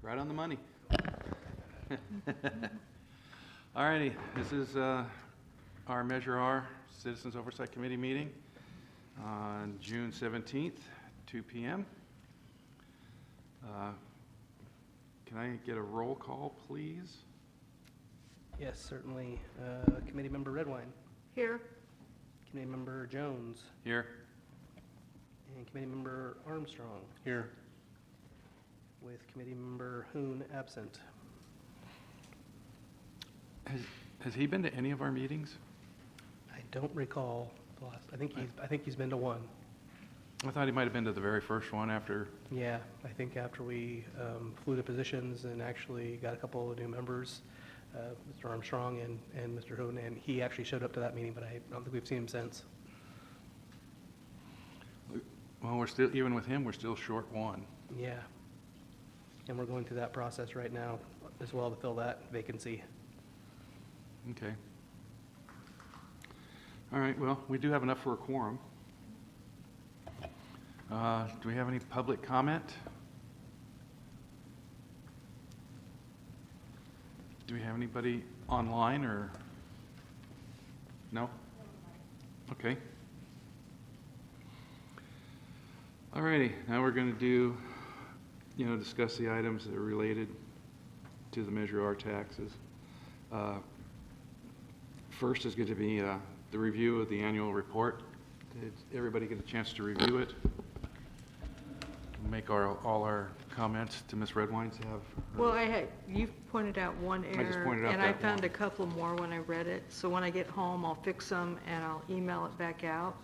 Right on the money. All righty, this is our Measure R Citizens Oversight Committee meeting on June 17th, 2 p.m. Can I get a roll call, please? Yes, certainly. Committee Member Redwine. Here. Committee Member Jones. Here. And Committee Member Armstrong. Here. With Committee Member Hoon absent. Has he been to any of our meetings? I don't recall the last. I think he's been to one. I thought he might have been to the very first one after. Yeah, I think after we flew to positions and actually got a couple of new members, Mr. Armstrong and Mr. Hoon, and he actually showed up to that meeting, but I don't think we've seen him since. Well, we're still, even with him, we're still short one. Yeah. And we're going through that process right now as well to fill that vacancy. Okay. All right, well, we do have enough for a quorum. Do we have any public comment? Do we have anybody online or? No? Okay. All righty, now we're going to do, discuss the items that are related to the Measure R taxes. First is going to be the review of the annual report. Did everybody get a chance to review it? Make all our comments to Ms. Redwine to have. Well, you pointed out one error. I just pointed out and that I found one. a couple more when I read it. So when I get home, I'll fix them and I'll email it back out.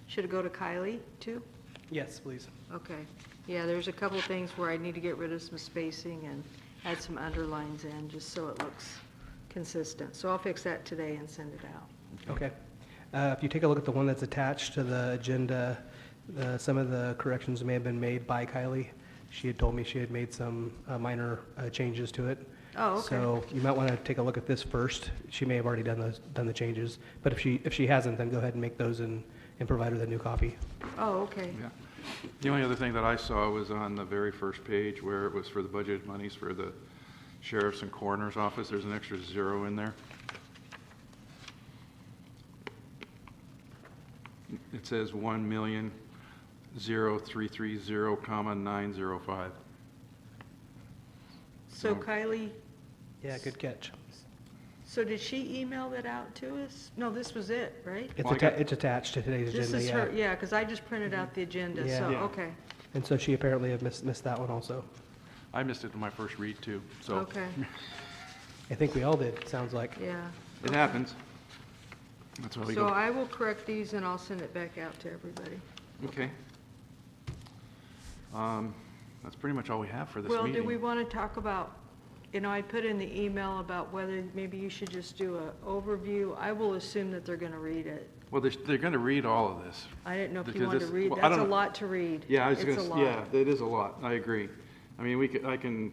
Should it go to Kylie too? Yes, please. Okay. Yeah, there's a couple of things where I need to get rid of some spacing and add some underlines in just so it looks consistent. So I'll fix that today and send it out. Okay. If you take a look at the one that's attached to the agenda, some of the corrections may have been made by Kylie. She had told me she had made some minor changes to it. Oh, okay. So you might want to take a look at this first. She may have already done the changes, but if she hasn't, then go ahead and make those and provide her the new copy. Oh, okay. Yeah. The only other thing that I saw was on the very first page where it was for the budgeted monies for the sheriff's and coroner's office. There's an extra 0 in there. It says 1,033,0,905. So Kylie, Yeah, good catch. so did she email that out to us? No, this was it, right? It's attached to today's This agenda, is yeah. her, yeah, because I just printed out the agenda, Yeah. so, Yeah. okay, And so she apparently have missed that one also. I missed it in my first read too, so okay, I think we all did, it sounds like. yeah. it happens. That's why we So go. I will correct these and I'll send it back out to everybody. Okay. That's pretty much all we have for this Well, meeting. do we want to talk about, I put in the email about whether maybe you should just do an overview. I will assume that they're going to read it. Well, they're going to read all of this. I didn't know if you Because wanted to this- read. well, I That's a don't know. lot to read. Yeah, I was It's going a to. lot. Yeah, it is a lot. I agree. I mean, I can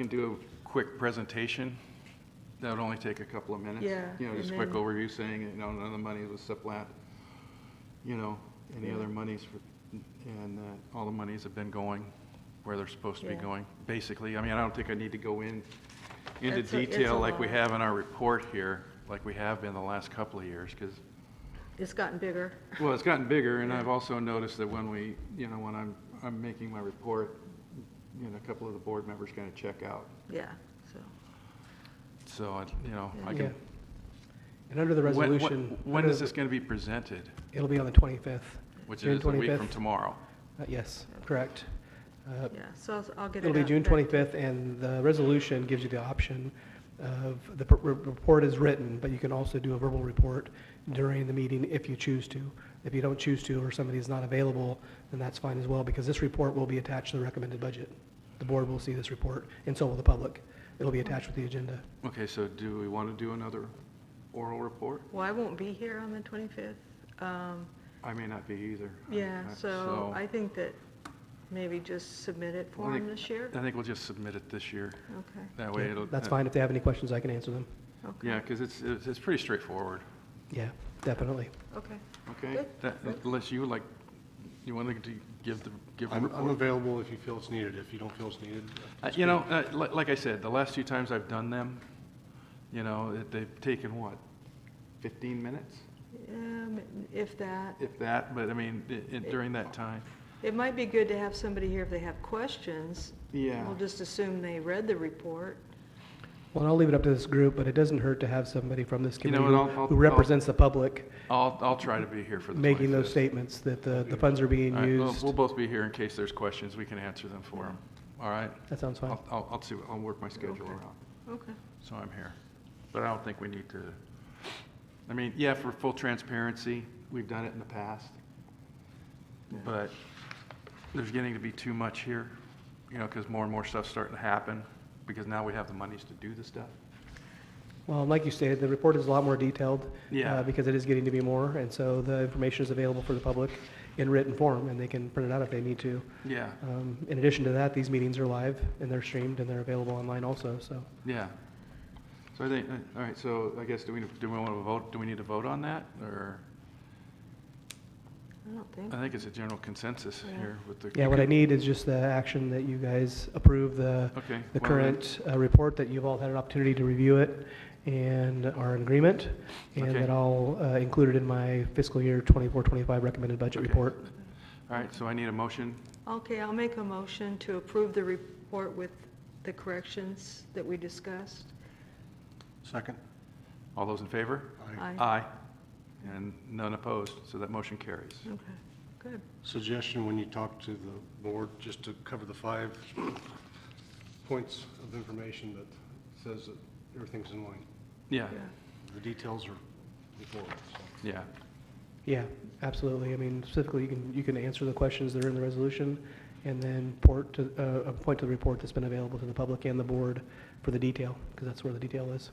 do a quick presentation. That would only take a couple of minutes. Yeah, Just a and quick then- overview saying, none of the money was supplant. Any Yeah. other monies and all the monies have been going where they're supposed to be Yeah. going. Basically, I mean, I don't think I need to go into It's a detail like we lot. have in our report here, like we have been the last couple of years, because. It's gotten bigger. Well, it's gotten bigger, and Yeah. I've also noticed that when when I'm making my report, a couple of the board members kind of check out. Yeah, so. So, I Yeah. can. And under the resolution. When is this going to be presented? It'll be on the 25th. Which June is a week 25th. from tomorrow. Yes, correct. Yeah, so I'll get it It'll be out June back to- 25th, and the resolution gives you the option of, the report is written, but you can also do a verbal report during the meeting if you choose to. If you don't choose to, or somebody is not available, then that's fine as well, because this report will be attached to the recommended budget. The board will see this report, and so will the public. It'll be attached with the agenda. Okay, so do we want to do another oral report? Well, I won't be here on the 25th. I may not be either. Yeah, so I think that maybe just submit it for them this year. I think we'll just submit it this year. Okay, That way Yeah, it'll. That's fine. If they have any questions, I can answer them. okay. Yeah, because it's pretty straightforward. Yeah, definitely. Okay. Okay? Good, good. Unless you would like You want to give the I'm report? available if you feel it's needed. If you don't feel it's needed. You know, like I said, the last 2 times I've done them, you know, they've taken what, 15 minutes, If that. if that, but I mean, during that time. It might be good to have somebody here if they have questions. Yeah. We'll just assume they read the report. Well, and I'll leave it up to this group, but it doesn't hurt to have somebody from this You know committee what, who represents the public I'll try to be here for the 25th. making those statements that the funds are being All right, used. we'll both be here in case there's questions. We can answer them for them. All right? That sounds fine. I'll see, I'll work my schedule Okay. around, Okay. so I'm here. But I don't think we need to, I mean, yeah, for full transparency, we've done it in the past. But there's getting to be too much here, you know, because more and more stuff's starting to happen, because now we have the monies to do the stuff. Well, like you stated, the report is a lot more detailed. Yeah. Because it is getting to be more, and so the information is available for the public in written form, and they can print it out if they need to. Yeah, In addition to that, these meetings are live, and they're streamed, and they're available online also, so. yeah. So I think, all right, so I guess, do we want to vote, do we need to vote on that, or? I don't think. I think it's a general consensus Yeah. here with the. Yeah, what I need is just the action that you guys approve the Okay. the well, current report, that you've all had an opportunity to review it and are in agreement, and Okay. that I'll include it in my fiscal year 24-25 recommended budget Okay. report. All right, so I need a motion. Okay, I'll make a motion to approve the report with the corrections that we discussed. Second. All those in favor? Aye. Aye. And none opposed, so that motion carries. Okay, good. Suggestion when you talk to the board, just to cover the 5 points of information that says that everything's in line. Yeah, Yeah. The details are before us. So. yeah, Yeah, absolutely. I mean, specifically, you can answer the questions that are in the resolution, and then point to the report that's been available to the public and the board for the detail, because that's where the detail is.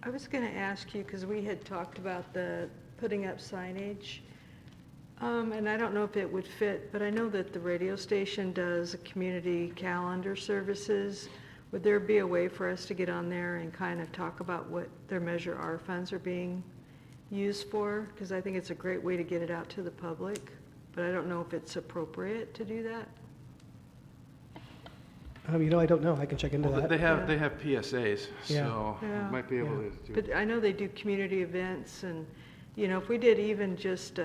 I was going to ask you, because we had talked about the putting up signage, and I don't know if it would fit, but I know that the radio station does a community calendar services. Would there be a way for us to get on there and kind of talk about what their Measure R funds are being used for? Because I think it's a great way to get it out to the public, but I don't know if it's appropriate to do that. You know, I don't know. I can check into well, that. they have, Yeah. they have PSAs, Yeah. so Yeah. might be able Yeah. to do. But I know they do community events, and, you know, if we did even just,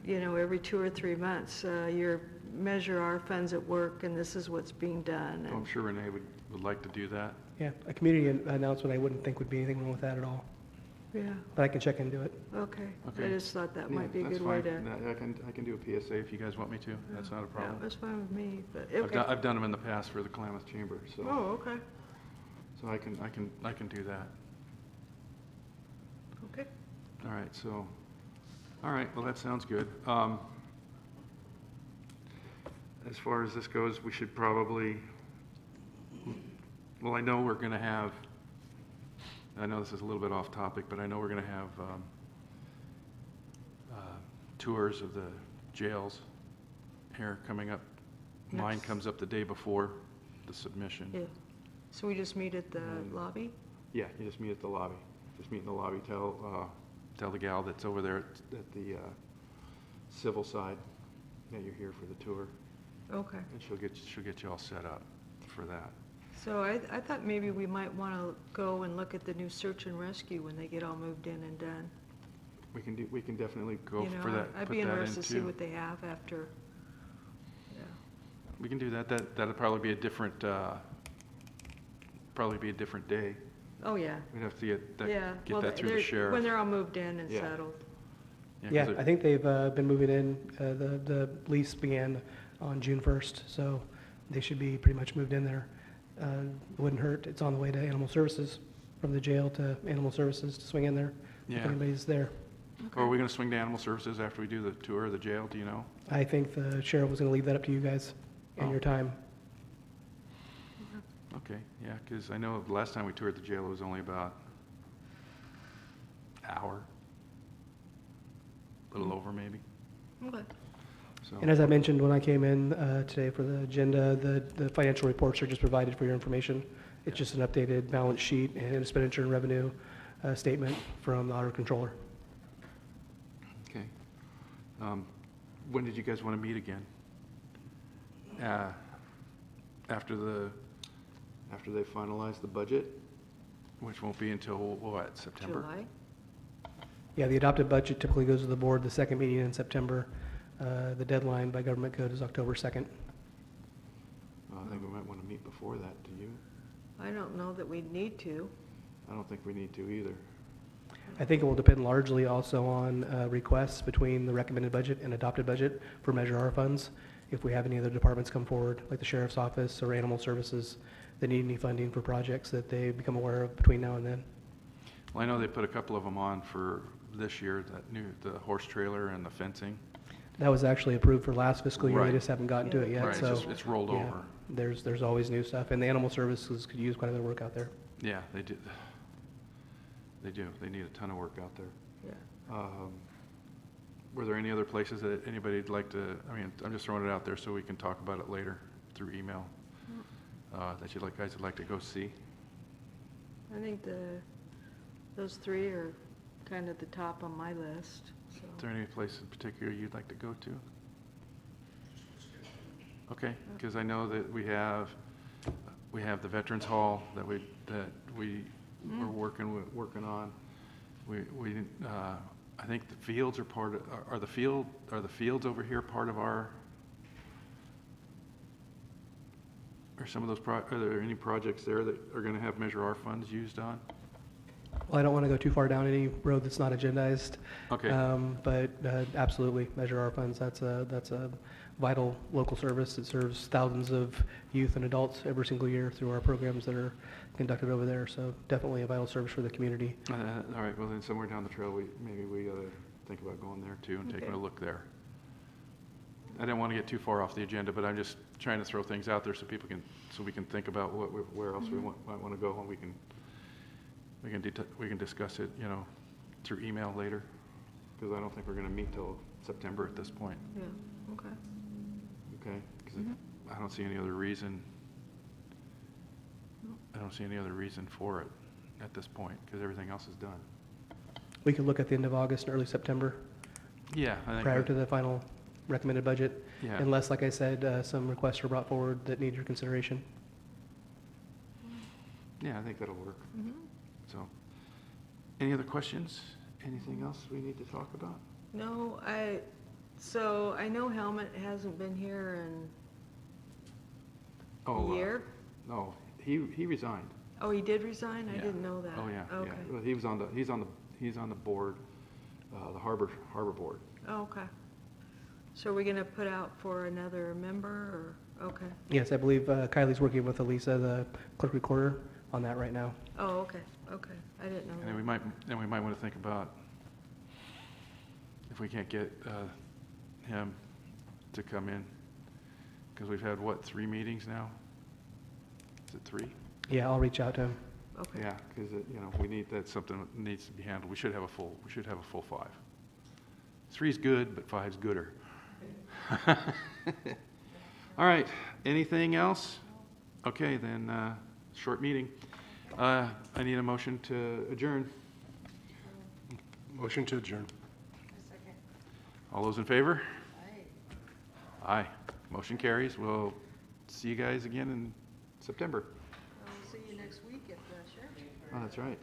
you know, every 2 or 3 months, your Measure R funds at work, and this is what's being done. I'm And sure Renee would like to do that. Yeah, a community announcement, I wouldn't think would be anything wrong with that at all, Yeah, but I can check into it. okay. I Okay. just thought that Yeah, might be a that's good way fine. to. I can do a PSA if you guys want me to. That's not a Yeah, problem. that's fine with me, but, I've done, okay. I've done them in the past for the Klamath Chamber, so. Oh, okay, So I can do that. okay. All right, so, all right, well, that sounds good. As far as this goes, we should probably, well, I know we're going to have, I know this is a little bit off topic, but I know we're going to have tours of the jails here coming up. Mine Next. comes up the day before the submission. Yeah. So we just meet at the Mm. lobby? Yeah, you just meet at the lobby. Just meet in the lobby, tell the gal that's over there at the civil side that you're here for the tour, Okay. and she'll get you all set up for that. So I thought maybe we might want to go and look at the new search and rescue when they get all moved in and done. We can definitely go You know, for that, I'd put be that in interested to see too. what they have after, yeah. We can do that. That'll probably be a different day. Oh, yeah. We'd have to get Yeah. get Well, that through the they're- sheriff. When they're all moved in and Yeah. settled. 'cause Yeah, it- I think they've been moving in, the lease began on June 1st, so they should be pretty much moved in there. It wouldn't hurt, it's on the way to Animal Services, from the jail to Animal Services to swing in there, if Yeah. anybody's there. Or are we going to swing to Animal Services after we do the tour of the jail? Do you know? I think the sheriff was gonna leave that up to you guys and Oh. your time. Okay, yeah, because I know the last time we toured the jail, it was only about an hour, a little over maybe, Okay. so. And as I mentioned when I came in today for the agenda, the financial reports are just provided for your information. It's Yeah. just an updated balance sheet and expenditure and revenue statement from the auditor controller. Okay. when did you guys want to meet again? After they finalize the budget, which won't be until, what, September? July? Yeah, the adopted budget typically goes to the board the second meeting in September. The deadline by government code is October 2nd. Well, I think we might want to meet before that, do you? I don't know that we need to. I don't think we need to either. I think it will depend largely also on requests between the recommended budget and adopted budget for Measure R funds. If we have any other departments come forward, like the Sheriff's Office or Animal Services, that need any funding for projects that they become aware of between now and then. Well, I know they put a couple of them on for this year, the horse trailer and the fencing. That was actually approved for last fiscal year. Right. They just haven't gotten to it yet. Right, So it's rolled yeah, over. There's always new stuff, and the Animal Services could use quite a bit of work out there. Yeah, they do. They do. They need a ton of work out there. Yeah. Were there any other places that anybody'd like to, I mean, I'm just throwing it out there so we can talk about it later through email, that guys would like to go see? I think those three are kind of the top on my list, so. Is there any place in particular you'd like to go to? Okay, because I know that we have the Veterans Hall that we were working on. I think the fields are part of, are the fields over here part of our, are some of those, are there any projects there that are going to have Measure R funds used on? Well, I don't want to go too far down any road that's not agendized. Okay. But absolutely, Measure R funds, that's a vital local service that serves thousands of youth and adults every single year through our programs that are conducted over there. So definitely a vital service for the community. All right, well then somewhere down the trail, maybe we ought to think about going there too and taking Okay. a look there. I didn't want to get too far off the agenda, but I'm just trying to throw things out there so we can think about where else we might want to go, and we can discuss it, through email later, because I don't think we're going to meet till September at this point. Yeah, okay. Okay, because I don't see any other reason. I don't see any other reason for it at this point, because everything else is done. We could look at the end of August and early September Yeah, I think. prior to the final recommended budget, Yeah. unless, like I said, some requests were brought forward that need your consideration. Yeah, I think that'll work. Mhm. So, any other questions? Anything else we need to talk about? No, so I know Helmut hasn't been here in a year. No, he resigned. Oh, he did resign? I Yeah. didn't know that. Oh, yeah, yeah. Okay. Well, he's on the board, the harbor board. Oh, okay. So are we gonna put out for another member, or, okay. Yes, I believe Kylie's working with Elisa, the clerk recorder, on that right now. Oh, okay, okay. I didn't know And that. then we might want to think about if we can't get him to come in, because we've had, 3 meetings now? Is it 3? Yeah, I'll reach out to him. Okay. Yeah, because, that's something that needs to be handled. We should have a full 5. 3's good, but 5's gooder. All right, anything else? Okay, then, short meeting. I need a motion to adjourn. Motion to adjourn. All those in favor? Aye. Motion carries. We'll see you guys again in September. I'll see you next week at the sheriff's. Oh, that's right.